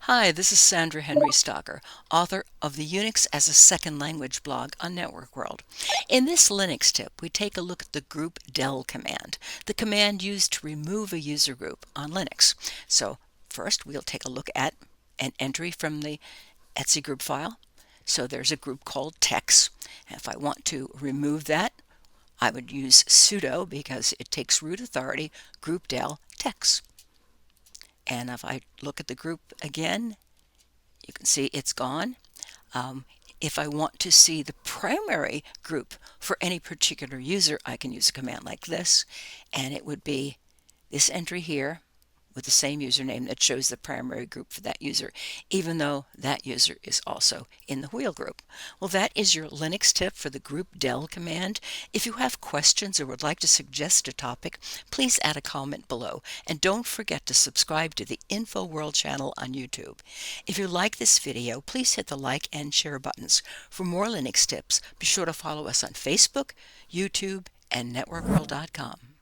Hi, this is Sandra Henry Stocker, author of the Unix as a Second Language blog on Network World. In this Linux tip, we take a look at the groupdel command, the command used to remove a user group on Linux. So first, we'll take a look at an entry from the etc group file. So there's a group called tex. If I want to remove that, I would use sudo because it takes root authority groupdel tex. And if I look at the group again, you can see it's gone. If I want to see the primary group for any particular user, I can use a command like this, and it would be this entry here with the same username that shows the primary group for that user, even though that user is also in the wheel group. Well, that is your Linux tip for the groupdel command. If you have questions or would like to suggest a topic, please add a comment below. And don't forget to subscribe to the Info World channel on YouTube. If you like this video, please hit the like and share buttons. For more Linux tips, be sure to follow us on Facebook, YouTube, and networkworld.com.